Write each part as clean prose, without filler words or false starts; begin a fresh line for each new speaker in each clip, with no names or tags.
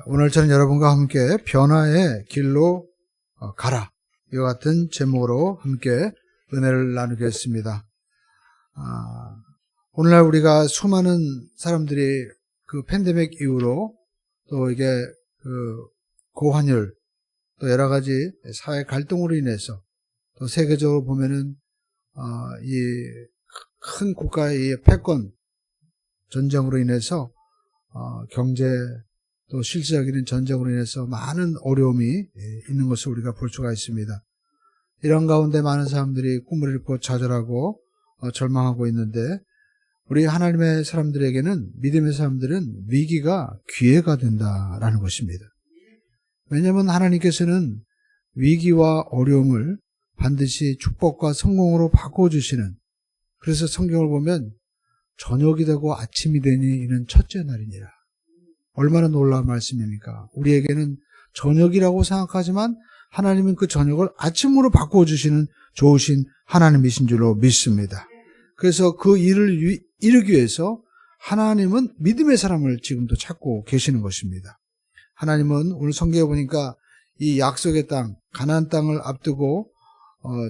오늘 저는 여러분과 함께 변화의 길로 가라, 이와 같은 제목으로 함께 은혜를 나누겠습니다. 오늘날 우리가 수많은 사람들이 그 팬데믹 이후로 또 이게 고환율, 또 여러 가지 사회 갈등으로 인해서 또 세계적으로 보면은 이 큰 국가의 패권 전쟁으로 인해서 경제 또 실질적인 전쟁으로 인해서 많은 어려움이 있는 것을 우리가 볼 수가 있습니다. 이런 가운데 많은 사람들이 꿈을 잃고 좌절하고 절망하고 있는데, 우리 하나님의 사람들에게는, 믿음의 사람들은 위기가 기회가 된다라는 것입니다. 왜냐하면 하나님께서는 위기와 어려움을 반드시 축복과 성공으로 바꿔주시는, 그래서 성경을 보면 저녁이 되고 아침이 되니 이는 첫째 날이니라. 얼마나 놀라운 말씀입니까? 우리에게는 저녁이라고 생각하지만 하나님은 그 저녁을 아침으로 바꿔주시는 좋으신 하나님이신 줄로 믿습니다. 그래서 그 일을 이루기 위해서 하나님은 믿음의 사람을 지금도 찾고 계시는 것입니다. 하나님은 오늘 성경에 보니까 이 약속의 땅, 가나안 땅을 앞두고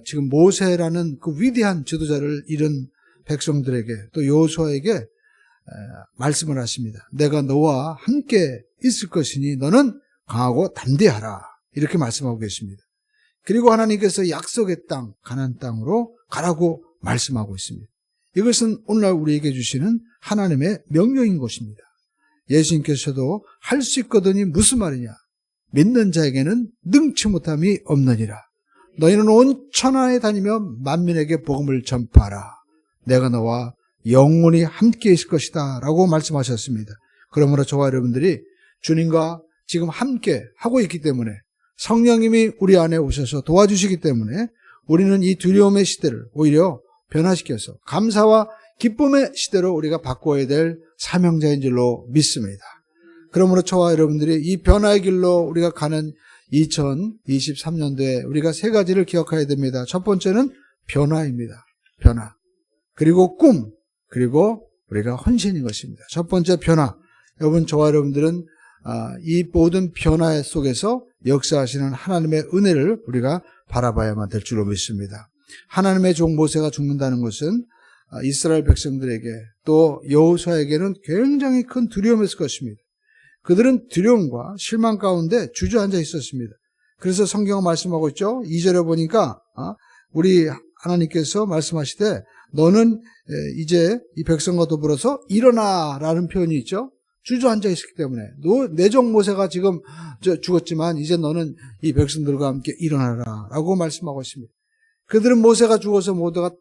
지금 모세라는 그 위대한 지도자를 잃은 백성들에게, 또 여호수아에게 말씀을 하십니다. 내가 너와 함께 있을 것이니 너는 강하고 담대하라, 이렇게 말씀하고 계십니다. 그리고 하나님께서 약속의 땅, 가나안 땅으로 가라고 말씀하고 있습니다. 이것은 오늘날 우리에게 주시는 하나님의 명령인 것입니다. 예수님께서도 할 수 있거든이 무슨 말이냐? 믿는 자에게는 능치 못함이 없느니라. 너희는 온 천하에 다니며 만민에게 복음을 전파하라. 내가 너와 영원히 함께 있을 것이다 라고 말씀하셨습니다. 그러므로 저와 여러분들이 주님과 지금 함께 하고 있기 때문에, 성령님이 우리 안에 오셔서 도와주시기 때문에 우리는 이 두려움의 시대를 오히려 변화시켜서 감사와 기쁨의 시대로 우리가 바꿔야 될 사명자인 줄로 믿습니다. 그러므로 저와 여러분들이 이 변화의 길로 우리가 가는 2023년도에 우리가 세 가지를 기억해야 됩니다. 첫 번째는 변화입니다. 변화. 그리고 꿈. 그리고 우리가 헌신인 것입니다. 첫 번째 변화. 여러분, 저와 여러분들은 이 모든 변화 속에서 역사하시는 하나님의 은혜를 우리가 바라봐야만 될 줄로 믿습니다. 하나님의 종 모세가 죽는다는 것은 이스라엘 백성들에게, 또 여호수아에게는 굉장히 큰 두려움이었을 것입니다. 그들은 두려움과 실망 가운데 주저앉아 있었습니다. 그래서 성경은 말씀하고 있죠. 2절에 보니까 우리 하나님께서 말씀하시되 너는 이제 이 백성과 더불어서 일어나라는 표현이 있죠. 주저앉아 있었기 때문에, 내 종 모세가 지금 죽었지만 이제 너는 이 백성들과 함께 일어나라 라고 말씀하고 있습니다. 그들은 모세가 죽어서 모두가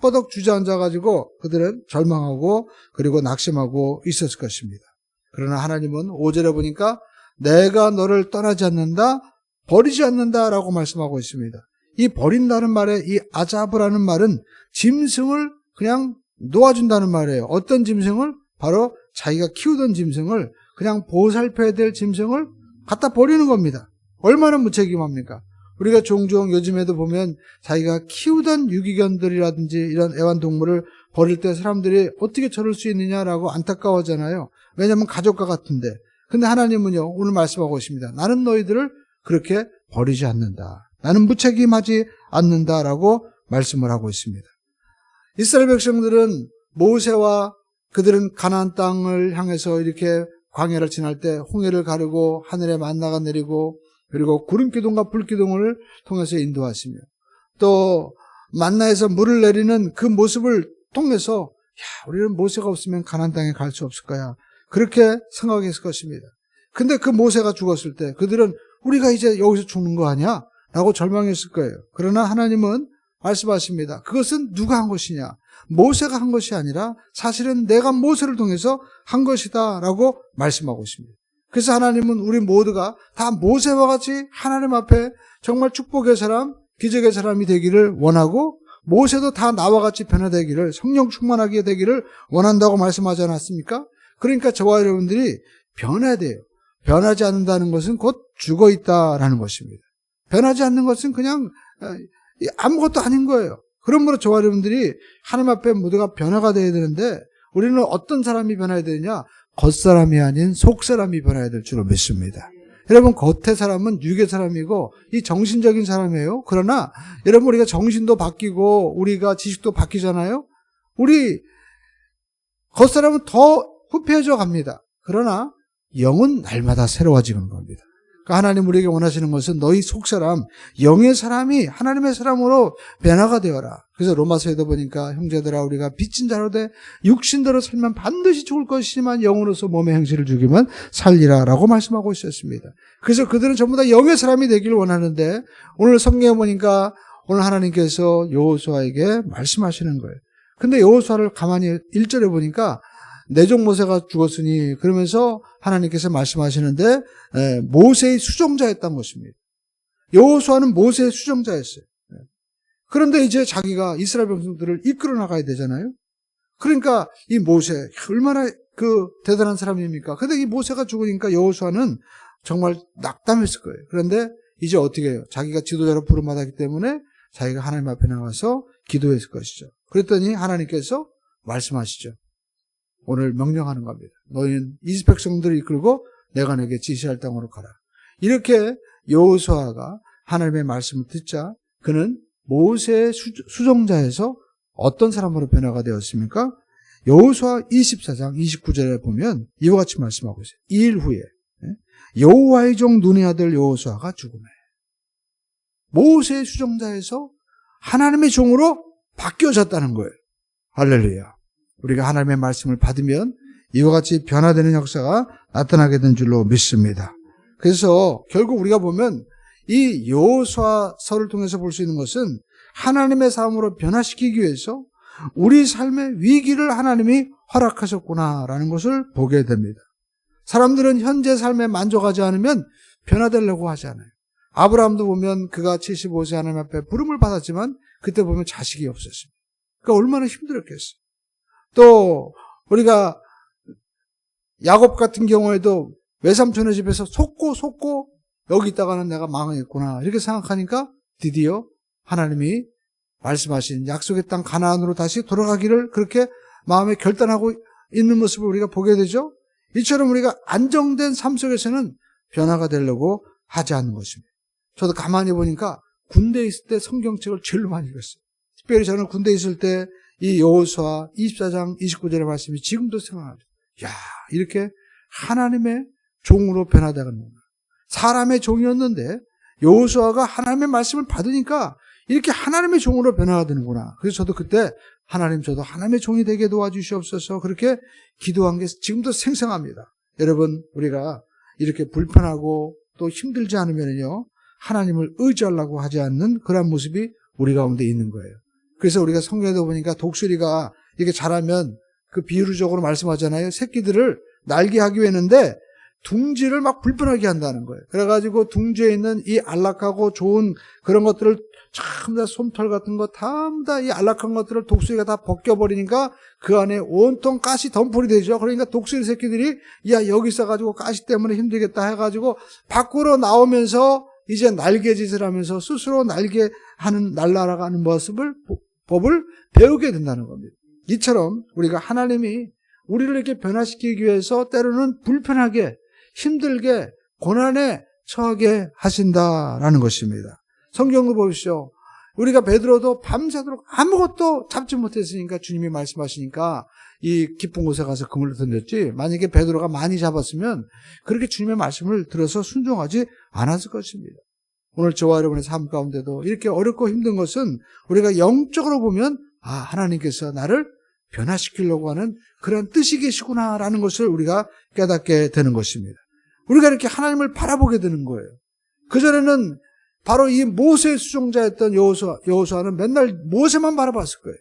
털버덕 주저앉아가지고 그들은 절망하고 그리고 낙심하고 있었을 것입니다. 그러나 하나님은 5절에 보니까 내가 너를 떠나지 않는다, 버리지 않는다 라고 말씀하고 있습니다. 이 버린다는 말에, 이 아자브라는 말은 짐승을 그냥 놓아준다는 말이에요. 어떤 짐승을? 바로 자기가 키우던 짐승을, 그냥 보살펴야 될 짐승을 갖다 버리는 겁니다. 얼마나 무책임합니까? 우리가 종종 요즘에도 보면 자기가 키우던 유기견들이라든지 이런 애완동물을 버릴 때 사람들이 어떻게 저럴 수 있느냐라고 안타까워하잖아요. 왜냐하면 가족과 같은데. 근데 하나님은요, 오늘 말씀하고 있습니다. 나는 너희들을 그렇게 버리지 않는다. 나는 무책임하지 않는다라고 말씀을 하고 있습니다. 이스라엘 백성들은 모세와 그들은 가나안 땅을 향해서 이렇게 광야를 지날 때 홍해를 가르고 하늘에 만나가 내리고, 그리고 구름 기둥과 불 기둥을 통해서 인도하시며, 또 만나에서 물을 내리는 그 모습을 통해서 우리는 모세가 없으면 가나안 땅에 갈 수 없을 거야, 그렇게 생각했을 것입니다. 근데 그 모세가 죽었을 때 그들은 우리가 이제 여기서 죽는 거 아니야? 라고 절망했을 거예요. 그러나 하나님은 말씀하십니다. 그것은 누가 한 것이냐? 모세가 한 것이 아니라 사실은 내가 모세를 통해서 한 것이다 라고 말씀하고 있습니다. 그래서 하나님은 우리 모두가 다 모세와 같이 하나님 앞에 정말 축복의 사람, 기적의 사람이 되기를 원하고, 모세도 다 나와 같이 변화되기를, 성령 충만하게 되기를 원한다고 말씀하지 않았습니까? 그러니까 저와 여러분들이 변해야 돼요. 변하지 않는다는 것은 곧 죽어있다라는 것입니다. 변하지 않는 것은 그냥 아무것도 아닌 거예요. 그러므로 저와 여러분들이 하나님 앞에 모두가 변화가 되어야 되는데, 우리는 어떤 사람이 변해야 되느냐? 겉사람이 아닌 속사람이 변해야 될 줄로 믿습니다. 여러분, 겉의 사람은 육의 사람이고 이 정신적인 사람이에요. 그러나 여러분, 우리가 정신도 바뀌고 우리가 지식도 바뀌잖아요. 우리 겉사람은 더 후패해져 갑니다. 그러나 영은 날마다 새로워지는 겁니다. 그러니까 하나님 우리에게 원하시는 것은 너희 속사람, 영의 사람이 하나님의 사람으로 변화가 되어라. 그래서 로마서에도 보니까 형제들아 우리가 빚진 자로 돼 육신대로 살면 반드시 죽을 것이지만 영으로서 몸의 행실을 죽이면 살리라 라고 말씀하고 있었습니다. 그래서 그들은 전부 다 영의 사람이 되기를 원하는데 오늘 성경에 보니까 오늘 하나님께서 여호수아에게 말씀하시는 거예요. 근데 여호수아를 가만히 1절에 보니까 내종 모세가 죽었으니 그러면서 하나님께서 말씀하시는데 모세의 수종자였다는 것입니다. 여호수아는 모세의 수종자였어요. 그런데 이제 자기가 이스라엘 백성들을 이끌어 나가야 되잖아요. 그러니까 이 모세 얼마나 그 대단한 사람입니까? 근데 이 모세가 죽으니까 여호수아는 정말 낙담했을 거예요. 그런데 이제 어떻게 해요? 자기가 지도자로 부름받았기 때문에 자기가 하나님 앞에 나가서 기도했을 것이죠. 그랬더니 하나님께서 말씀하시죠. 오늘 명령하는 겁니다. 너희는 이 백성들을 이끌고 내가 내게 지시할 땅으로 가라. 이렇게 여호수아가 하나님의 말씀을 듣자 그는 모세의 수종자에서 어떤 사람으로 변화가 되었습니까? 여호수아 24장 29절에 보면 이와 같이 말씀하고 있어요. 2일 후에 여호와의 종 눈의 아들 여호수아가 죽음에 모세의 수종자에서 하나님의 종으로 바뀌어졌다는 거예요. 할렐루야. 우리가 하나님의 말씀을 받으면 이와 같이 변화되는 역사가 나타나게 된 줄로 믿습니다. 그래서 결국 우리가 보면 이 여호수아서를 통해서 볼 수 있는 것은 하나님의 삶으로 변화시키기 위해서 우리 삶의 위기를 하나님이 허락하셨구나라는 것을 보게 됩니다. 사람들은 현재 삶에 만족하지 않으면 변화되려고 하지 않아요. 아브라함도 보면 그가 75세 하나님 앞에 부름을 받았지만 그때 보면 자식이 없었습니다. 그러니까 얼마나 힘들었겠어요. 또 우리가 야곱 같은 경우에도 외삼촌의 집에서 속고 여기 있다가는 내가 망하겠구나 이렇게 생각하니까 드디어 하나님이 말씀하신 약속의 땅 가나안으로 다시 돌아가기를 그렇게 마음에 결단하고 있는 모습을 우리가 보게 되죠. 이처럼 우리가 안정된 삶 속에서는 변화가 되려고 하지 않는 것입니다. 저도 가만히 보니까 군대에 있을 때 성경책을 제일 많이 읽었어요. 특별히 저는 군대에 있을 때 이 여호수아 24장 29절의 말씀이 지금도 생각나죠. 야, 이렇게 하나님의 종으로 변화되는 사람의 종이었는데 여호수아가 하나님의 말씀을 받으니까 이렇게 하나님의 종으로 변화가 되는구나. 그래서 저도 그때 하나님 저도 하나님의 종이 되게 도와주시옵소서 그렇게 기도한 게 지금도 생생합니다. 여러분 우리가 이렇게 불편하고 또 힘들지 않으면요 하나님을 의지하려고 하지 않는 그런 모습이 우리 가운데 있는 거예요. 그래서 우리가 성경에도 보니까 독수리가 이렇게 자라면 그 비유적으로 말씀하잖아요. 새끼들을 날게 하기 위해는데 둥지를 막 불편하게 한다는 거예요. 그래가지고 둥지에 있는 이 안락하고 좋은 그런 것들을 전부 다 솜털 같은 거 전부 다 이 안락한 것들을 독수리가 다 벗겨버리니까 그 안에 온통 가시 덤불이 되죠. 그러니까 독수리 새끼들이 야 여기 있어가지고 가시 때문에 힘들겠다 해가지고 밖으로 나오면서 이제 날개짓을 하면서 스스로 날아가는 법을 배우게 된다는 겁니다. 이처럼 우리가 하나님이 우리를 이렇게 변화시키기 위해서 때로는 불편하게 힘들게 고난에 처하게 하신다라는 것입니다. 성경도 보십시오. 우리가 베드로도 밤새도록 아무것도 잡지 못했으니까 주님이 말씀하시니까 이 깊은 곳에 가서 그물을 던졌지 만약에 베드로가 많이 잡았으면 그렇게 주님의 말씀을 들어서 순종하지 않았을 것입니다. 오늘 저와 여러분의 삶 가운데도 이렇게 어렵고 힘든 것은 우리가 영적으로 보면 하나님께서 나를 변화시키려고 하는 그런 뜻이 계시구나라는 것을 우리가 깨닫게 되는 것입니다. 우리가 이렇게 하나님을 바라보게 되는 거예요. 그전에는 바로 이 모세의 수종자였던 여호수아는 맨날 모세만 바라봤을 거예요.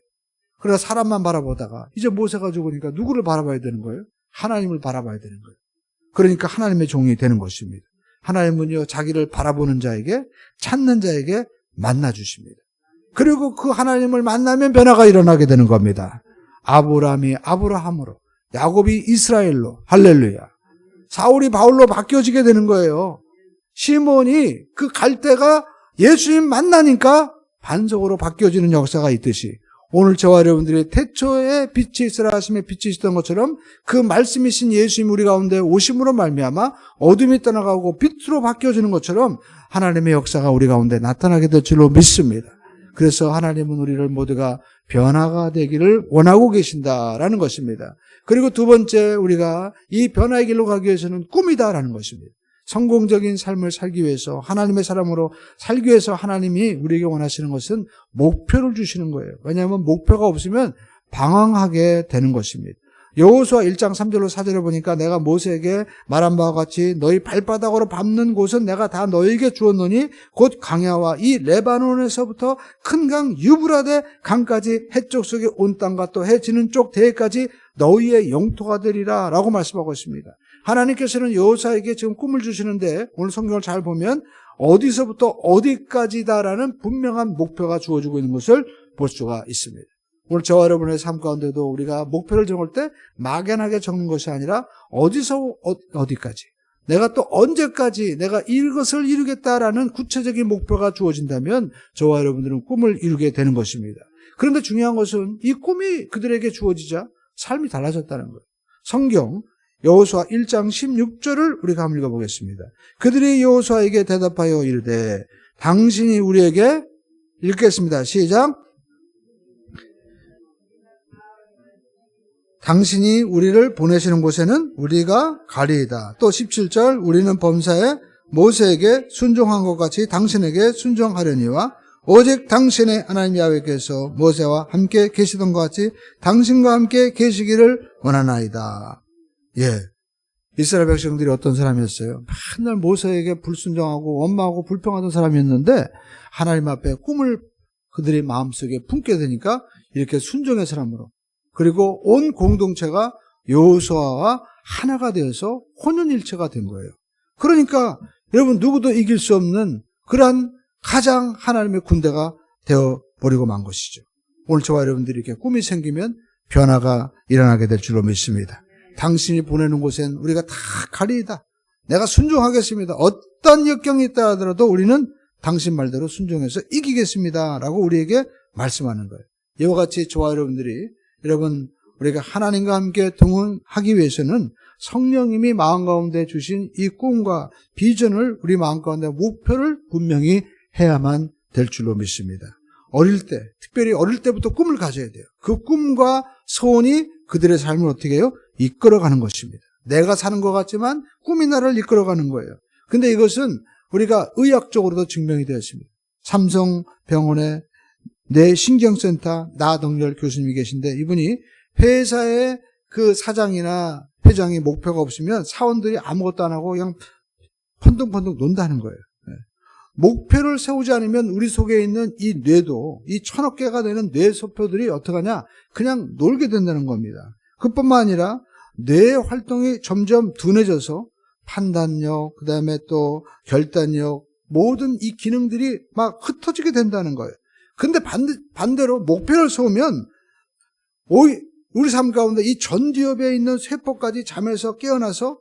그러나 사람만 바라보다가 이제 모세가 죽으니까 누구를 바라봐야 되는 거예요? 하나님을 바라봐야 되는 거예요. 그러니까 하나님의 종이 되는 것입니다. 하나님은요 자기를 바라보는 자에게 찾는 자에게 만나 주십니다. 그리고 그 하나님을 만나면 변화가 일어나게 되는 겁니다. 아브라함이 아브라함으로 야곱이 이스라엘로 할렐루야. 사울이 바울로 바뀌어지게 되는 거예요. 시몬이 그 갈 때가 예수님 만나니까 반석으로 바뀌어지는 역사가 있듯이 오늘 저와 여러분들이 태초에 빛이 있으라 하심에 빛이 있었던 것처럼 그 말씀이신 예수님 우리 가운데 오심으로 말미암아 어둠이 떠나가고 빛으로 바뀌어지는 것처럼 하나님의 역사가 우리 가운데 나타나게 될 줄로 믿습니다. 그래서 하나님은 우리를 모두가 변화가 되기를 원하고 계신다라는 것입니다. 그리고 두 번째, 우리가 이 변화의 길로 가기 위해서는 꿈이다라는 것입니다. 성공적인 삶을 살기 위해서, 하나님의 사람으로 살기 위해서 하나님이 우리에게 원하시는 것은 목표를 주시는 거예요. 왜냐하면 목표가 없으면 방황하게 되는 것입니다. 여호수아 1장 3절로 4절을 보니까 내가 모세에게 말한 바와 같이 너희 발바닥으로 밟는 곳은 내가 다 너희에게 주었노니 곧 광야와 이 레바논에서부터 큰 강 유브라데 강까지 해쪽 속에 온 땅과 또 해 지는 쪽 대해까지 너희의 영토가 되리라 라고 말씀하고 있습니다. 하나님께서는 여호수아에게 지금 꿈을 주시는데 오늘 성경을 잘 보면 어디서부터 어디까지다라는 분명한 목표가 주어지고 있는 것을 볼 수가 있습니다. 오늘 저와 여러분의 삶 가운데도 우리가 목표를 정할 때 막연하게 적는 것이 아니라 어디서 어디까지, 내가 또 언제까지 내가 이것을 이루겠다라는 구체적인 목표가 주어진다면 저와 여러분들은 꿈을 이루게 되는 것입니다. 그런데 중요한 것은 이 꿈이 그들에게 주어지자 삶이 달라졌다는 거예요. 성경 여호수아 1장 16절을 우리가 한번 읽어보겠습니다. 그들이 여호수아에게 대답하여 이르되 당신이 우리에게, 읽겠습니다. 시작. 당신이 우리를 보내시는 곳에는 우리가 가리이다. 또 17절 우리는 범사에 모세에게 순종한 것 같이 당신에게 순종하려니와 오직 당신의 하나님 야훼께서 모세와 함께 계시던 것 같이 당신과 함께 계시기를 원하나이다. 예, 이스라엘 백성들이 어떤 사람이었어요? 맨날 모세에게 불순종하고 원망하고 불평하던 사람이었는데 하나님 앞에 꿈을 그들의 마음속에 품게 되니까 이렇게 순종의 사람으로, 그리고 온 공동체가 여호수아와 하나가 되어서 혼연일체가 된 거예요. 그러니까 여러분 누구도 이길 수 없는 그러한 가장 하나님의 군대가 되어버리고 만 것이죠. 오늘 저와 여러분들이 이렇게 꿈이 생기면 변화가 일어나게 될 줄로 믿습니다. 당신이 보내는 곳엔 우리가 다 가리이다. 내가 순종하겠습니다. 어떤 역경이 있다 하더라도 우리는 당신 말대로 순종해서 이기겠습니다 라고 우리에게 말씀하는 거예요. 이와 같이 저와 여러분들이, 여러분 우리가 하나님과 함께 동행하기 위해서는 성령님이 마음 가운데 주신 이 꿈과 비전을, 우리 마음 가운데 목표를 분명히 해야만 될 줄로 믿습니다. 어릴 때, 특별히 어릴 때부터 꿈을 가져야 돼요. 그 꿈과 소원이 그들의 삶을 어떻게 해요? 이끌어가는 것입니다. 내가 사는 것 같지만 꿈이 나를 이끌어가는 거예요. 근데 이것은 우리가 의학적으로도 증명이 되었습니다. 삼성병원의 뇌신경센터 나덕열 교수님이 계신데 이분이 회사의 그 사장이나 회장이 목표가 없으면 사원들이 아무것도 안 하고 그냥 펀둥펀둥 논다는 거예요. 목표를 세우지 않으면 우리 속에 있는 이 뇌도, 이 1000억 개가 되는 뇌소표들이 어떡하냐? 그냥 놀게 된다는 겁니다. 그뿐만 아니라 뇌 활동이 점점 둔해져서 판단력, 그 다음에 또 결단력, 모든 이 기능들이 막 흩어지게 된다는 거예요. 근데 반대로 목표를 세우면 우리 삶 가운데 이 전두엽에 있는 세포까지 잠에서 깨어나서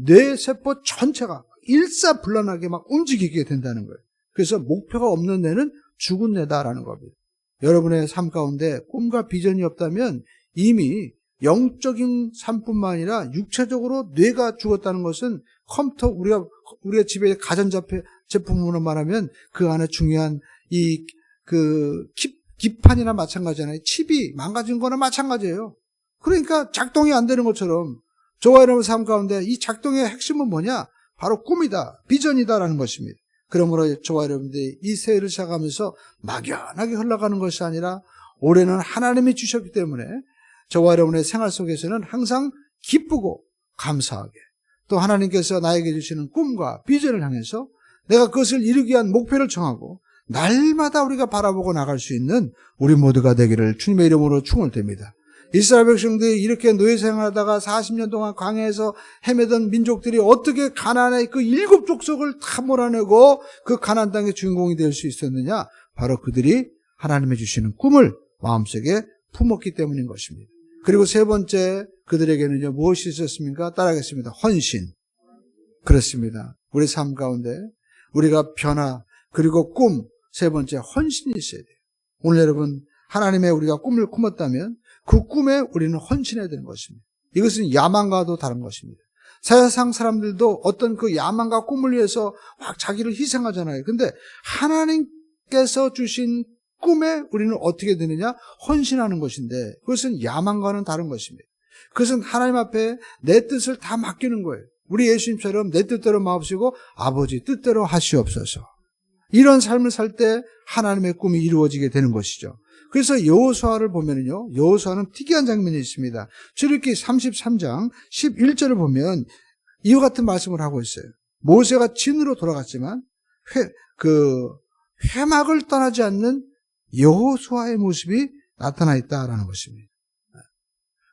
뇌 세포 전체가 일사불란하게 막 움직이게 된다는 거예요. 그래서 목표가 없는 뇌는 죽은 뇌다라는 겁니다. 여러분의 삶 가운데 꿈과 비전이 없다면 이미 영적인 삶뿐만 아니라 육체적으로 뇌가 죽었다는 것은 컴퓨터, 우리가 집에 가전제품으로 말하면 그 안에 중요한 기판이나 마찬가지잖아요. 칩이 망가진 거나 마찬가지예요. 그러니까 작동이 안 되는 것처럼 저와 여러분 삶 가운데 이 작동의 핵심은 뭐냐? 바로 꿈이다, 비전이다라는 것입니다. 그러므로 저와 여러분들이 이 새해를 시작하면서 막연하게 흘러가는 것이 아니라 올해는 하나님이 주셨기 때문에 저와 여러분의 생활 속에서는 항상 기쁘고 감사하게, 또 하나님께서 나에게 주시는 꿈과 비전을 향해서 내가 그것을 이루기 위한 목표를 정하고 날마다 우리가 바라보고 나갈 수 있는 우리 모두가 되기를 주님의 이름으로 축원드립니다. 이스라엘 백성들이 이렇게 노예 생활하다가 40년 동안 광야에서 헤매던 민족들이 어떻게 가나안의 그 7 족속을 다 몰아내고 그 가나안 땅의 주인공이 될 수 있었느냐? 바로 그들이 하나님이 주시는 꿈을 마음속에 품었기 때문인 것입니다. 그리고 세 번째, 그들에게는요 무엇이 있었습니까? 따라하겠습니다. 헌신. 그렇습니다. 우리 삶 가운데 우리가 변화, 그리고 꿈, 세 번째 헌신이 있어야 돼요. 오늘 여러분 하나님의 우리가 꿈을 꾸었다면 그 꿈에 우리는 헌신해야 되는 것입니다. 이것은 야망과도 다른 것입니다. 세상 사람들도 어떤 그 야망과 꿈을 위해서 막 자기를 희생하잖아요. 근데 하나님께서 주신 꿈에 우리는 어떻게 되느냐? 헌신하는 것인데 그것은 야망과는 다른 것입니다. 그것은 하나님 앞에 내 뜻을 다 맡기는 거예요. 우리 예수님처럼 내 뜻대로 마옵시고 아버지 뜻대로 하시옵소서. 이런 삶을 살 때 하나님의 꿈이 이루어지게 되는 것이죠. 그래서 여호수아를 보면은요, 여호수아는 특이한 장면이 있습니다. 출애굽기 33장 11절을 보면 이와 같은 말씀을 하고 있어요. 모세가 진으로 돌아갔지만 회막을 떠나지 않는 여호수아의 모습이 나타나 있다라는 것입니다.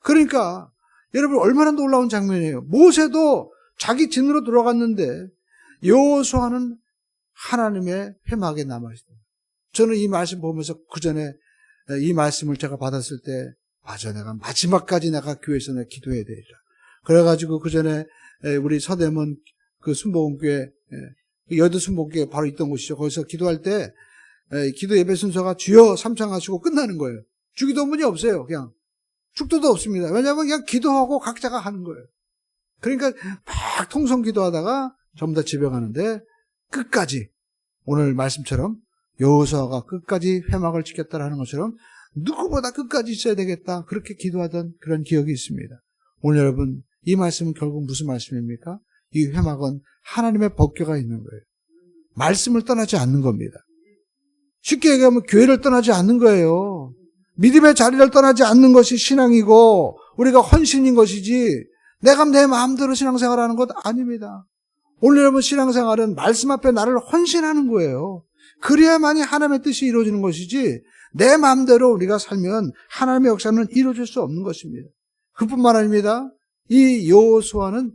그러니까 여러분 얼마나 놀라운 장면이에요. 모세도 자기 진으로 돌아갔는데 여호수아는 하나님의 회막에 남아있습니다. 저는 이 말씀 보면서 그 전에 이 말씀을 제가 받았을 때 맞아, 내가 마지막까지 내가 교회에서 내가 기도해야 되리라. 그래가지고 그 전에 우리 서대문 그 순복음교회 여도 순복음교회 바로 있던 곳이죠. 거기서 기도할 때 기도 예배 순서가 주여 삼창하시고 끝나는 거예요. 주기도문이 없어요. 그냥 축도도 없습니다. 왜냐하면 그냥 기도하고 각자가 하는 거예요. 그러니까 막 통성 기도하다가 전부 다 집에 가는데 끝까지 오늘 말씀처럼 여호수아가 끝까지 회막을 지켰다라는 것처럼 누구보다 끝까지 있어야 되겠다 그렇게 기도하던 그런 기억이 있습니다. 오늘 여러분 이 말씀은 결국 무슨 말씀입니까? 이 회막은 하나님의 법궤가 있는 거예요. 말씀을 떠나지 않는 겁니다. 쉽게 얘기하면 교회를 떠나지 않는 거예요. 믿음의 자리를 떠나지 않는 것이 신앙이고 우리가 헌신인 것이지 내가 내 마음대로 신앙생활하는 것 아닙니다. 오늘 여러분 신앙생활은 말씀 앞에 나를 헌신하는 거예요. 그래야만이 하나님의 뜻이 이루어지는 것이지 내 마음대로 우리가 살면 하나님의 역사는 이루어질 수 없는 것입니다. 그뿐만 아닙니다. 이 여호수아는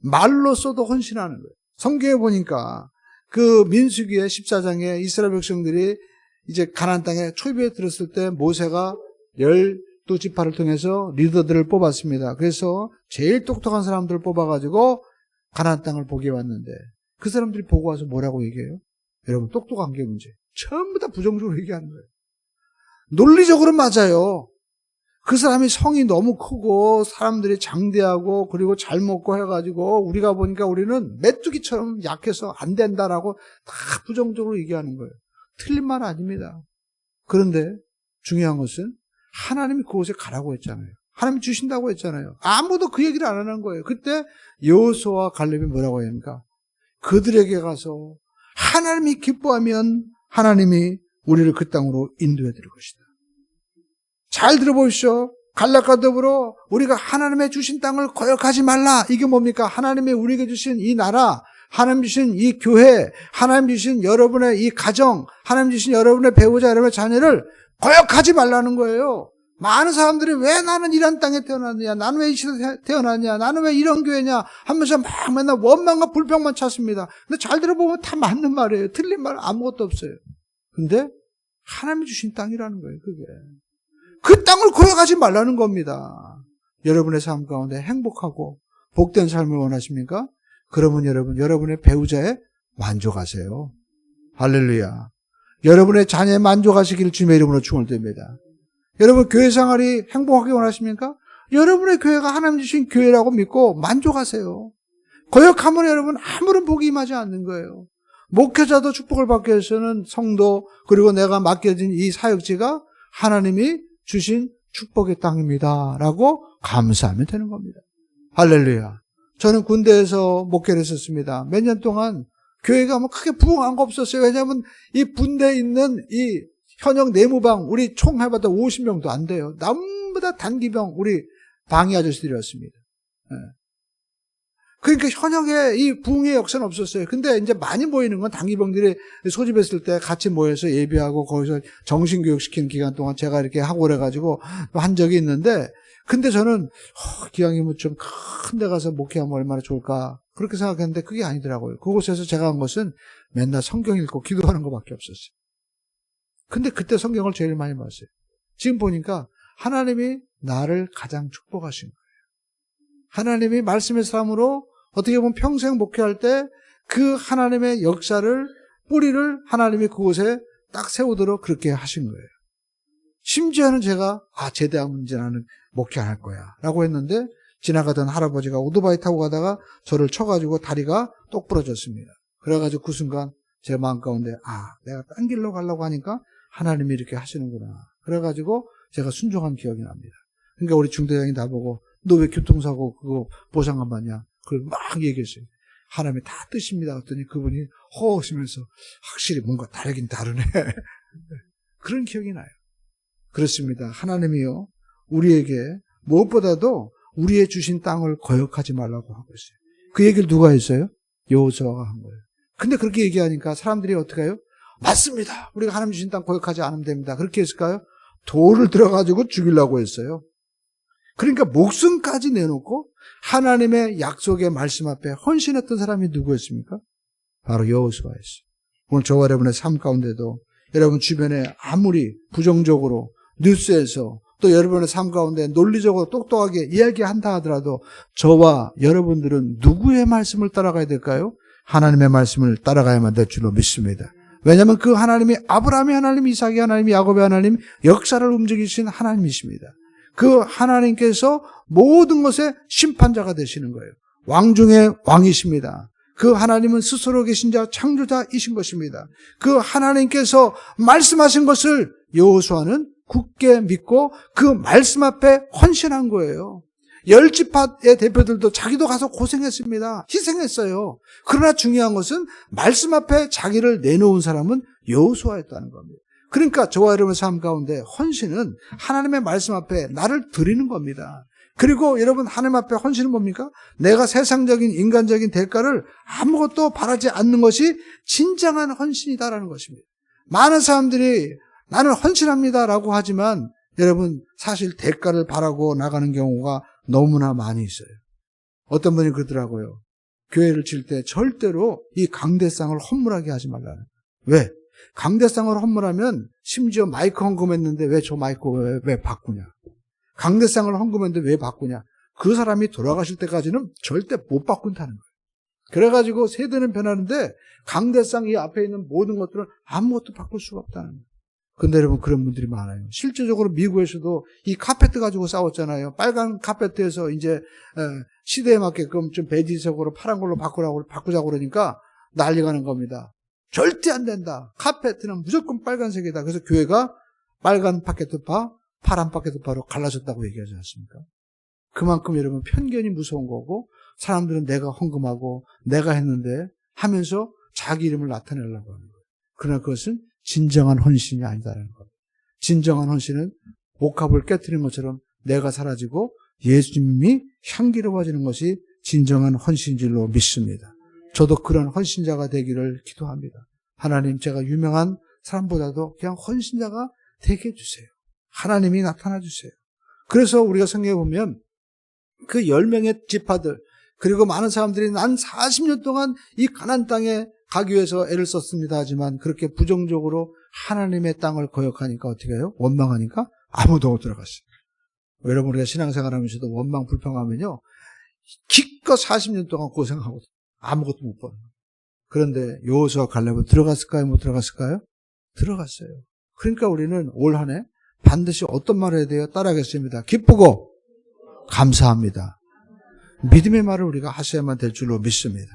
말로써도 헌신하는 거예요. 성경에 보니까 그 민수기의 14장에 이스라엘 백성들이 이제 가나안 땅에 초입에 들었을 때 모세가 12지파를 통해서 리더들을 뽑았습니다. 그래서 제일 똑똑한 사람들을 뽑아가지고 가나안 땅을 보게 왔는데 그 사람들이 보고 와서 뭐라고 얘기해요? 여러분 똑똑한 게 문제. 전부 다 부정적으로 얘기하는 거예요. 논리적으로 맞아요. 그 사람이 성이 너무 크고 사람들이 장대하고 그리고 잘 먹고 해가지고 우리가 보니까 우리는 메뚜기처럼 약해서 안 된다라고 다 부정적으로 얘기하는 거예요. 틀린 말 아닙니다. 그런데 중요한 것은 하나님이 그곳에 가라고 했잖아요. 하나님이 주신다고 했잖아요. 아무도 그 얘기를 안 하는 거예요. 그때 여호수아와 갈렙이 뭐라고 합니까? 그들에게 가서 하나님이 기뻐하면 하나님이 우리를 그 땅으로 인도해 드릴 것이다. 잘 들어보십시오. 갈렙과 더불어 우리가 하나님의 주신 땅을 거역하지 말라. 이게 뭡니까? 하나님이 우리에게 주신 이 나라, 하나님 주신 이 교회, 하나님 주신 여러분의 이 가정, 하나님 주신 여러분의 배우자, 여러분의 자녀를 거역하지 말라는 거예요. 많은 사람들이 왜 나는 이런 땅에 태어났느냐, 나는 왜 이 시대에 태어났냐, 나는 왜 이런 교회냐 하면서 막 맨날 원망과 불평만 찾습니다. 근데 잘 들어보면 다 맞는 말이에요. 틀린 말 아무것도 없어요. 근데 하나님이 주신 땅이라는 거예요. 그게 그 땅을 거역하지 말라는 겁니다. 여러분의 삶 가운데 행복하고 복된 삶을 원하십니까? 그러면 여러분의 배우자에 만족하세요. 할렐루야. 여러분의 자녀에 만족하시기를 주님의 이름으로 축원드립니다. 여러분 교회 생활이 행복하게 원하십니까? 여러분의 교회가 하나님 주신 교회라고 믿고 만족하세요. 거역하면 여러분 아무런 복이 임하지 않는 거예요. 목회자도 축복을 받기 위해서는 성도 그리고 내가 맡겨진 이 사역지가 하나님이 주신 축복의 땅입니다 라고 감사하면 되는 겁니다. 할렐루야. 저는 군대에서 목회를 했었습니다. 몇 년 동안 교회가 뭐 크게 부흥한 거 없었어요. 왜냐하면 이 군대에 있는 이 현역 내무방 우리 총 해봐도 50명도 안 돼요. 전부 다 단기병 우리 방위 아저씨들이었습니다. 네. 그러니까 현역에 이 부흥의 역사는 없었어요. 근데 이제 많이 모이는 건 단기병들이 소집했을 때 같이 모여서 예배하고 거기서 정신교육시키는 기간 동안 제가 이렇게 하고 그래가지고 한 적이 있는데 근데 저는 기왕이면 좀 큰 데 가서 목회하면 얼마나 좋을까 그렇게 생각했는데 그게 아니더라고요. 그곳에서 제가 한 것은 맨날 성경 읽고 기도하는 것밖에 없었어요. 근데 그때 성경을 제일 많이 봤어요. 지금 보니까 하나님이 나를 가장 축복하신 거예요. 하나님이 말씀의 삶으로 어떻게 보면 평생 목회할 때 그 하나님의 역사를 뿌리를 하나님이 그곳에 딱 세우도록 그렇게 하신 거예요. 심지어는 제가 제대하면 이제 나는 목회 안 할 거야 라고 했는데 지나가던 할아버지가 오토바이 타고 가다가 저를 쳐가지고 다리가 똑 부러졌습니다. 그래가지고 그 순간 제 마음 가운데 내가 딴 길로 가려고 하니까 하나님이 이렇게 하시는구나. 그래가지고 제가 순종한 기억이 납니다. 그러니까 우리 중대장이 나보고 너 왜 교통사고 그거 보상 안 받냐? 그걸 막 얘기했어요. 하나님의 다 뜻입니다. 그랬더니 그분이 허으시면서 확실히 뭔가 다르긴 다르네. 그런 기억이 나요. 그렇습니다. 하나님이요, 우리에게 무엇보다도 우리의 주신 땅을 거역하지 말라고 하고 있어요. 그 얘기를 누가 했어요? 여호수아가 한 거예요. 근데 그렇게 얘기하니까 사람들이 어떻게 해요? 맞습니다. 우리가 하나님 주신 땅 거역하지 않으면 됩니다. 그렇게 했을까요? 돌을 들어가지고 죽이려고 했어요. 그러니까 목숨까지 내놓고 하나님의 약속의 말씀 앞에 헌신했던 사람이 누구였습니까? 바로 여호수아였어요. 오늘 저와 여러분의 삶 가운데도 여러분 주변에 아무리 부정적으로 뉴스에서 또 여러분의 삶 가운데 논리적으로 똑똑하게 이야기한다 하더라도 저와 여러분들은 누구의 말씀을 따라가야 될까요? 하나님의 말씀을 따라가야만 될 줄로 믿습니다. 왜냐하면 그 하나님이 아브라함의 하나님, 이삭의 하나님, 야곱의 하나님, 역사를 움직이신 하나님이십니다. 그 하나님께서 모든 것의 심판자가 되시는 거예요. 왕 중에 왕이십니다. 그 하나님은 스스로 계신 자 창조자이신 것입니다. 그 하나님께서 말씀하신 것을 여호수아는 굳게 믿고 그 말씀 앞에 헌신한 거예요. 10지파의 대표들도 자기도 가서 고생했습니다. 희생했어요. 그러나 중요한 것은 말씀 앞에 자기를 내놓은 사람은 여호수아였다는 겁니다. 그러니까 저와 여러분의 삶 가운데 헌신은 하나님의 말씀 앞에 나를 드리는 겁니다. 그리고 여러분 하나님 앞에 헌신은 뭡니까? 내가 세상적인 인간적인 대가를 아무것도 바라지 않는 것이 진정한 헌신이다라는 것입니다. 많은 사람들이 나는 헌신합니다라고 하지만 여러분 사실 대가를 바라고 나가는 경우가 너무나 많이 있어요. 어떤 분이 그러더라고요. 교회를 칠 때 절대로 이 강대상을 헌물하게 하지 말라는. 왜? 강대상을 헌물하면 심지어 마이크 헌금했는데 왜 저 마이크 왜 바꾸냐? 강대상을 헌금했는데 왜 바꾸냐? 그 사람이 돌아가실 때까지는 절대 못 바꾼다는 거예요. 그래가지고 세대는 변하는데 강대상 이 앞에 있는 모든 것들은 아무것도 바꿀 수가 없다는 거예요. 근데 여러분 그런 분들이 많아요. 실제적으로 미국에서도 이 카페트 가지고 싸웠잖아요. 빨간 카페트에서 이제 시대에 맞게끔 좀 베이지색으로 파란 걸로 바꾸자고 그러니까 난리가 난 겁니다. 절대 안 된다. 카페트는 무조건 빨간색이다. 그래서 교회가 빨간 파케트파, 파란 파케트파로 갈라졌다고 얘기하지 않습니까? 그만큼 여러분 편견이 무서운 거고 사람들은 내가 헌금하고 내가 했는데 하면서 자기 이름을 나타내려고 하는 거예요. 그러나 그것은 진정한 헌신이 아니다라는 겁니다. 진정한 헌신은 옥합을 깨트리는 것처럼 내가 사라지고 예수님이 향기로워지는 것이 진정한 헌신인 줄로 믿습니다. 저도 그런 헌신자가 되기를 기도합니다. 하나님, 제가 유명한 사람보다도 그냥 헌신자가 되게 해주세요. 하나님이 나타나 주세요. 그래서 우리가 성경에 보면 그 10명의 지파들 그리고 많은 사람들이 난 40년 동안 이 가나안 땅에 가기 위해서 애를 썼습니다 하지만 그렇게 부정적으로 하나님의 땅을 거역하니까 어떻게 해요? 원망하니까 아무도 못 들어갔어요. 여러분 우리가 신앙생활 하면서도 원망 불평하면요 기껏 40년 동안 고생하고 아무것도 못 버는 거예요. 그런데 여호수아 갈렙은 들어갔을까요? 못 들어갔을까요? 들어갔어요. 그러니까 우리는 올 한 해 반드시 어떤 말을 해야 돼요? 따라하겠습니다. 기쁘고 감사합니다. 믿음의 말을 우리가 하셔야만 될 줄로 믿습니다.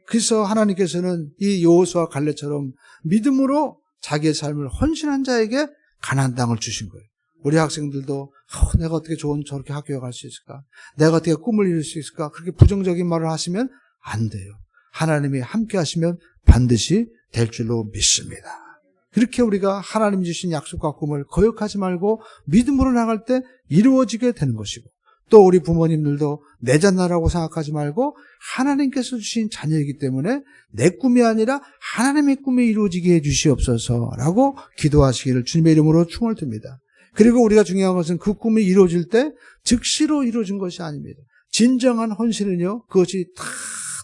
그래서 하나님께서는 이 여호수아 갈렙처럼 믿음으로 자기의 삶을 헌신한 자에게 가나안 땅을 주신 거예요. 우리 학생들도 내가 어떻게 좋은 저렇게 학교에 갈 수 있을까? 내가 어떻게 꿈을 이룰 수 있을까? 그렇게 부정적인 말을 하시면 안 돼요. 하나님이 함께 하시면 반드시 될 줄로 믿습니다. 그렇게 우리가 하나님 주신 약속과 꿈을 거역하지 말고 믿음으로 나갈 때 이루어지게 되는 것이고 또 우리 부모님들도 내 자녀라고 생각하지 말고 하나님께서 주신 자녀이기 때문에 내 꿈이 아니라 하나님의 꿈이 이루어지게 해주시옵소서라고 기도하시기를 주님의 이름으로 충을 듭니다. 그리고 우리가 중요한 것은 그 꿈이 이루어질 때 즉시로 이루어진 것이 아닙니다. 진정한 헌신은요 그것이 다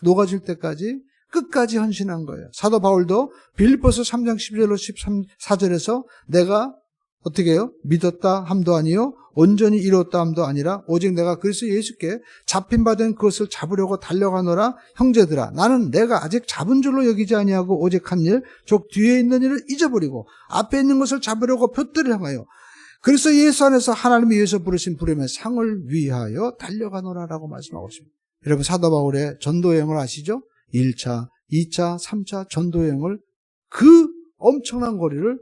녹아질 때까지 끝까지 헌신한 거예요. 사도 바울도 빌립보서 3장 12절로 14절에서 내가 어떻게 해요? 믿었다 함도 아니요 온전히 이루었다 함도 아니라 오직 내가 그리스도 예수께 잡힌 바 된 그것을 잡으려고 달려가노라. 형제들아 나는 내가 아직 잡은 줄로 여기지 아니하고 오직 한 일 즉 뒤에 있는 일을 잊어버리고 앞에 있는 것을 잡으려고 둯대를 향하여 그래서 예수 안에서 하나님이 위해서 부르신 부름의 상을 위하여 달려가노라라고 말씀하고 있습니다. 여러분 사도 바울의 전도 여행을 아시죠? 1차, 2차, 3차 전도 여행을 그 엄청난 거리를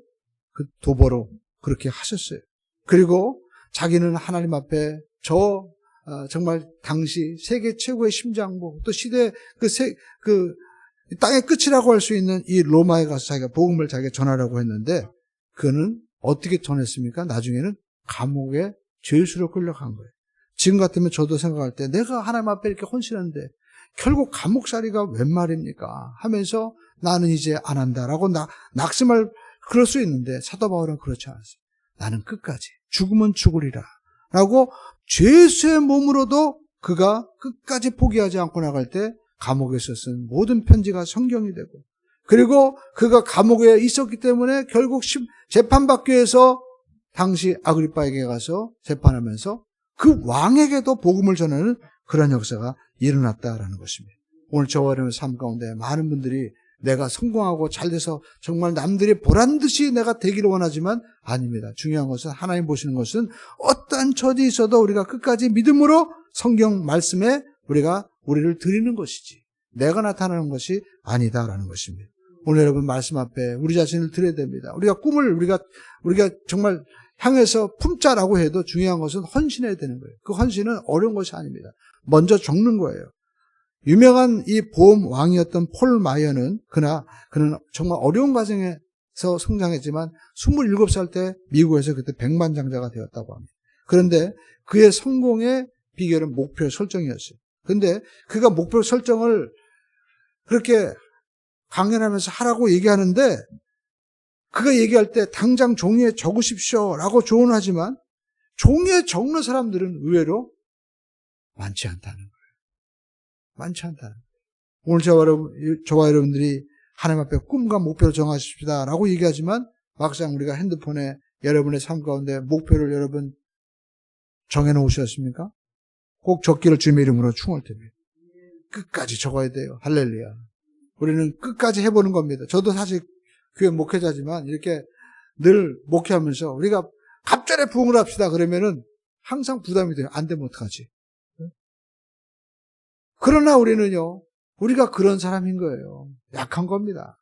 그 도보로 그렇게 하셨어요. 그리고 자기는 하나님 앞에 정말 당시 세계 최고의 심장부 또 시대 그 땅의 끝이라고 할 수 있는 이 로마에 가서 자기가 복음을 자기가 전하라고 했는데 그는 어떻게 전했습니까? 나중에는 감옥에 죄수로 끌려간 거예요. 지금 같으면 저도 생각할 때 내가 하나님 앞에 이렇게 헌신했는데 결국 감옥살이가 웬 말입니까? 하면서 나는 이제 안 한다라고 낙심할 그럴 수 있는데 사도 바울은 그렇지 않았어요. 나는 끝까지 죽으면 죽으리라 라고 죄수의 몸으로도 그가 끝까지 포기하지 않고 나갈 때 감옥에서 쓴 모든 편지가 성경이 되고 그리고 그가 감옥에 있었기 때문에 결국 재판받기 위해서 당시 아그리빠에게 가서 재판하면서 그 왕에게도 복음을 전하는 그런 역사가 일어났다라는 것입니다. 오늘 저와 여러분의 삶 가운데 많은 분들이 내가 성공하고 잘돼서 정말 남들이 보란듯이 내가 되기를 원하지만 아닙니다. 중요한 것은 하나님 보시는 것은 어떠한 처지에 있어도 우리가 끝까지 믿음으로 성경 말씀에 우리를 드리는 것이지 내가 나타나는 것이 아니다라는 것입니다. 오늘 여러분 말씀 앞에 우리 자신을 드려야 됩니다. 우리가 꿈을 우리가 정말 향해서 품자라고 해도 중요한 것은 헌신해야 되는 거예요. 그 헌신은 어려운 것이 아닙니다. 먼저 적는 거예요. 유명한 이 보험 왕이었던 폴 마이어는 그는 정말 어려운 가정에서 성장했지만 27살 때 미국에서 그때 백만장자가 되었다고 합니다. 그런데 그의 성공의 비결은 목표 설정이었어요. 그런데 그가 목표 설정을 그렇게 강연하면서 하라고 얘기하는데 그가 얘기할 때 당장 종이에 적으십시오라고 조언하지만 종이에 적는 사람들은 의외로 많지 않다는 거예요. 많지 않다는 거예요. 오늘 저와 여러분들이 하나님 앞에 꿈과 목표를 정하십시다라고 얘기하지만 막상 우리가 핸드폰에 여러분의 삶 가운데 목표를 여러분 정해놓으셨습니까? 꼭 적기를 주님의 이름으로 충원할 때입니다. 끝까지 적어야 돼요. 할렐루야. 우리는 끝까지 해보는 겁니다. 저도 사실 교회 목회자지만 이렇게 늘 목회하면서 우리가 갑자기 부흥을 합시다 그러면은 항상 부담이 돼요. 안 되면 어떡하지? 그러나 우리는요, 우리가 그런 사람인 거예요. 약한 겁니다.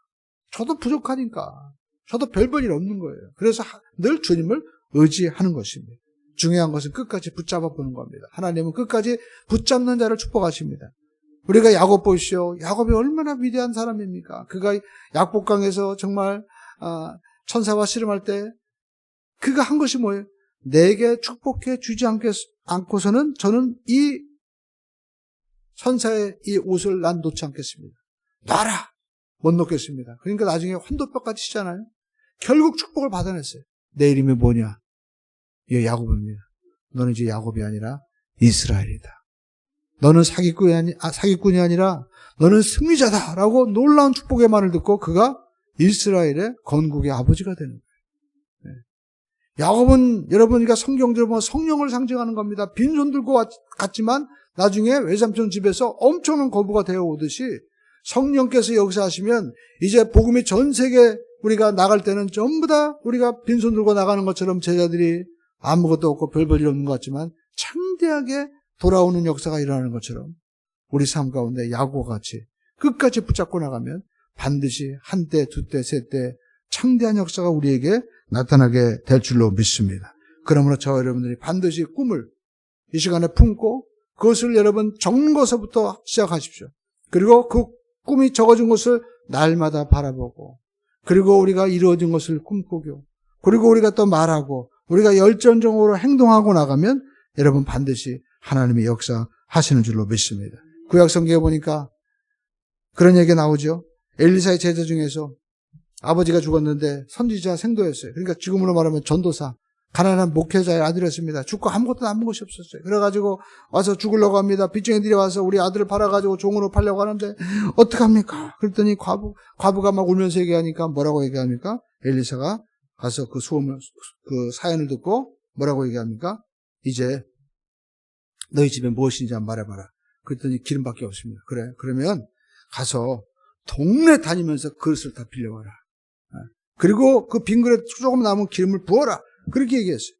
저도 부족하니까. 저도 별 볼 일 없는 거예요. 그래서 늘 주님을 의지하는 것입니다. 중요한 것은 끝까지 붙잡아 보는 겁니다. 하나님은 끝까지 붙잡는 자를 축복하십니다. 우리가 야곱 보시오. 야곱이 얼마나 위대한 사람입니까? 그가 약복강에서 정말 천사와 씨름할 때 그가 한 것이 뭐예요? 내게 축복해 주지 않고서는 저는 이 천사의 이 옷을 난 놓지 않겠습니다. 놔라! 못 놓겠습니다. 그러니까 나중에 환도뼈까지 치잖아요. 결국 축복을 받아냈어요. 내 이름이 뭐냐? 얘 야곱입니다. 너는 이제 야곱이 아니라 이스라엘이다. 너는 사기꾼이 아니라 너는 승리자다라고 놀라운 축복의 말을 듣고 그가 이스라엘의 건국의 아버지가 되는 거예요. 야곱은 여러분이가 성경적으로 보면 성령을 상징하는 겁니다. 빈손 들고 갔지만 나중에 외삼촌 집에서 엄청난 거부가 되어 오듯이 성령께서 역사하시면 이제 복음이 전 세계 우리가 나갈 때는 전부 다 우리가 빈손 들고 나가는 것처럼 제자들이 아무것도 없고 별 볼 일 없는 것 같지만 창대하게 돌아오는 역사가 일어나는 것처럼 우리 삶 가운데 야고와 같이 끝까지 붙잡고 나가면 반드시 한 때, 두 때, 세 때 창대한 역사가 우리에게 나타나게 될 줄로 믿습니다. 그러므로 저와 여러분들이 반드시 꿈을 이 시간에 품고 그것을 여러분 적는 것부터 시작하십시오. 그리고 그 꿈이 적어진 것을 날마다 바라보고 그리고 우리가 이루어진 것을 꿈꾸고 그리고 우리가 또 말하고 우리가 열정적으로 행동하고 나가면 여러분 반드시 하나님의 역사하시는 줄로 믿습니다. 구약 성경에 보니까 그런 얘기가 나오죠. 엘리사의 제자 중에서 아버지가 죽었는데 선지자 생도였어요. 그러니까 지금으로 말하면 전도사, 가난한 목회자의 아들이었습니다. 죽고 아무것도 남은 것이 없었어요. 그래가지고 와서 죽으려고 합니다. 빚쟁이들이 와서 우리 아들을 팔아가지고 종으로 팔려고 하는데 어떡합니까? 그랬더니 과부가 막 울면서 얘기하니까 뭐라고 얘기합니까? 엘리사가 가서 그 사연을 듣고 뭐라고 얘기합니까? 이제 너희 집에 무엇인지 한번 말해봐라. 그랬더니 기름밖에 없습니다. 그래, 그러면 가서 동네 다니면서 그릇을 다 빌려와라. 그리고 그 빈 그릇 조금 남은 기름을 부어라. 그렇게 얘기했어요.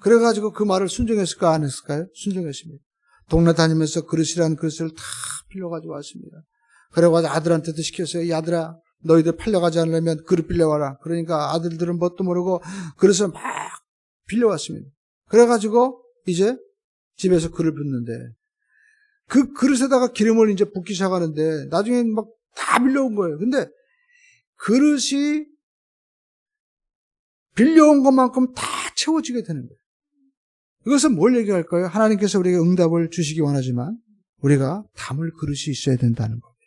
그래가지고 그 말을 순종했을까 안 했을까요? 순종했습니다. 동네 다니면서 그릇이란 그릇을 다 빌려가지고 왔습니다. 그래가지고 아들한테도 시켰어요. 이 아들아, 너희들 팔려가지 않으려면 그릇 빌려와라. 그러니까 아들들은 뭣도 모르고 그릇을 막 빌려왔습니다. 그래가지고 이제 집에서 그릇 붓는데 그 그릇에다가 기름을 이제 붓기 시작하는데 나중엔 막 다 빌려온 거예요. 근데 그릇이 빌려온 것만큼 다 채워지게 되는 거예요. 이것은 뭘 얘기할까요? 하나님께서 우리에게 응답을 주시기 원하지만 우리가 담을 그릇이 있어야 된다는 겁니다.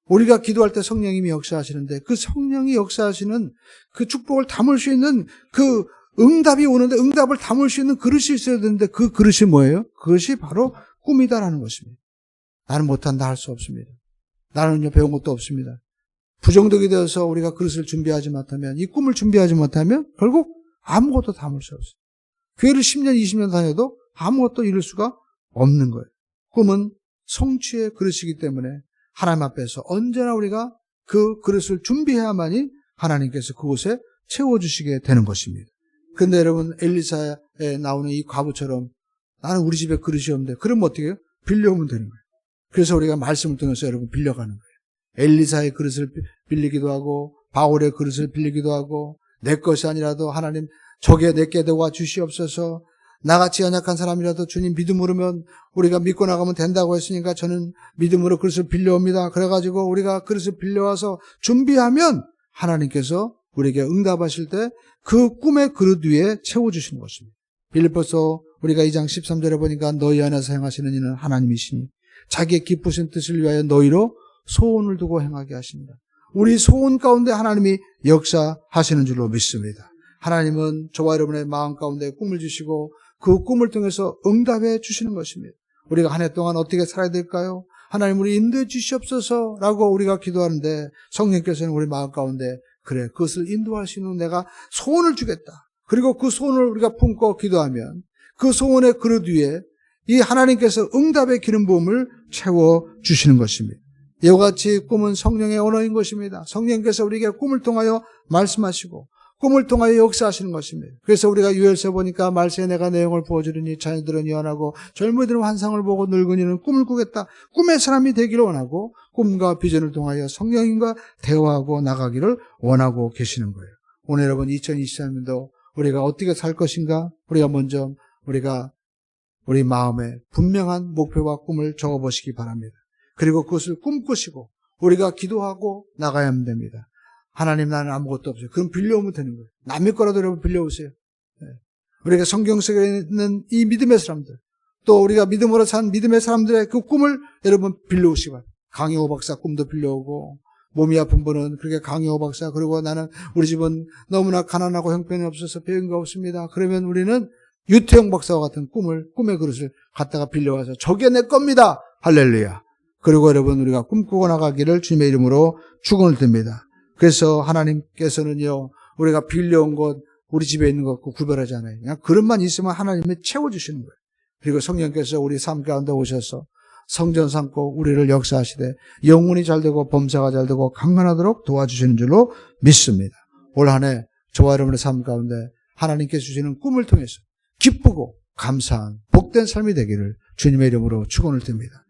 우리가 기도할 때 성령님이 역사하시는데 그 성령이 역사하시는 그 축복을 담을 수 있는 그 응답이 오는데 응답을 담을 수 있는 그릇이 있어야 되는데 그 그릇이 뭐예요? 그것이 바로 꿈이다라는 것입니다. 나는 못한다 할 수 없습니다. 나는 배운 것도 없습니다. 부정덕이 되어서 우리가 그릇을 준비하지 못하면 이 꿈을 준비하지 못하면 결국 아무것도 담을 수 없어요. 교회를 10년 20년 다녀도 아무것도 이룰 수가 없는 거예요. 꿈은 성취의 그릇이기 때문에 하나님 앞에서 언제나 우리가 그 그릇을 준비해야만이 하나님께서 그곳에 채워주시게 되는 것입니다. 그런데 여러분 엘리사에 나오는 이 과부처럼 나는 우리 집에 그릇이 없는데 그러면 어떻게 해요? 빌려오면 되는 거예요. 그래서 우리가 말씀을 통해서 여러분 빌려가는 거예요. 엘리사의 그릇을 빌리기도 하고 바울의 그릇을 빌리기도 하고 내 것이 아니라도 하나님 저게 내게 도와 주시옵소서. 나같이 연약한 사람이라도 주님 믿음으로면 우리가 믿고 나가면 된다고 했으니까 저는 믿음으로 그릇을 빌려옵니다. 그래가지고 우리가 그릇을 빌려와서 준비하면 하나님께서 우리에게 응답하실 때 그 꿈의 그릇 위에 채워주시는 것입니다. 빌립보서 우리가 2장 13절에 보니까 너희 안에서 행하시는 이는 하나님이시니 자기의 기쁘신 뜻을 위하여 너희로 소원을 두고 행하게 하십니다. 우리 소원 가운데 하나님이 역사하시는 줄로 믿습니다. 하나님은 저와 여러분의 마음 가운데 꿈을 주시고 그 꿈을 통해서 응답해 주시는 것입니다. 우리가 한 해 동안 어떻게 살아야 될까요? 하나님 우리 인도해 주시옵소서라고 우리가 기도하는데 성령께서는 우리 마음 가운데 그래 그것을 인도할 수 있는 내가 소원을 주겠다. 그리고 그 소원을 우리가 품고 기도하면 그 소원의 그릇 위에 이 하나님께서 응답의 기름 부음을 채워주시는 것입니다. 이와 같이 꿈은 성령의 언어인 것입니다. 성령께서 우리에게 꿈을 통하여 말씀하시고 꿈을 통하여 역사하시는 것입니다. 그래서 우리가 유엘서 보니까 말세에 내가 내용을 부어주리니 자녀들은 예언하고 젊은이들은 환상을 보고 늙은이는 꿈을 꾸겠다. 꿈의 사람이 되기를 원하고 꿈과 비전을 통하여 성령님과 대화하고 나가기를 원하고 계시는 거예요. 오늘 여러분 2023년도 우리가 어떻게 살 것인가? 우리가 먼저 우리 마음에 분명한 목표와 꿈을 적어보시기 바랍니다. 그리고 그것을 꿈꾸시고 우리가 기도하고 나가야 됩니다. 하나님 나는 아무것도 없어요. 그럼 빌려오면 되는 거예요. 남의 거라도 여러분 빌려오세요. 우리가 성경 속에 있는 이 믿음의 사람들 또 우리가 믿음으로 산 믿음의 사람들의 그 꿈을 여러분 빌려오시기 바랍니다. 강효호 박사 꿈도 빌려오고 몸이 아픈 분은 그렇게 강효호 박사 그리고 나는 우리 집은 너무나 가난하고 형편이 없어서 배운 거 없습니다. 그러면 우리는 유태영 박사와 같은 꿈의 그릇을 갖다가 빌려와서 저게 내 겁니다. 할렐루야. 그리고 여러분 우리가 꿈꾸고 나가기를 주님의 이름으로 축원을 드립니다. 그래서 하나님께서는요 우리가 빌려온 것 우리 집에 있는 것과 구별하지 않아요. 그냥 그릇만 있으면 하나님이 채워주시는 거예요. 그리고 성령께서 우리 삶 가운데 오셔서 성전 삼고 우리를 역사하시되 영혼이 잘되고 범사가 잘되고 강건하도록 도와주시는 줄로 믿습니다. 올 한 해 저와 여러분의 삶 가운데 하나님께서 주시는 꿈을 통해서 기쁘고 감사한 복된 삶이 되기를 주님의 이름으로 축원을 드립니다.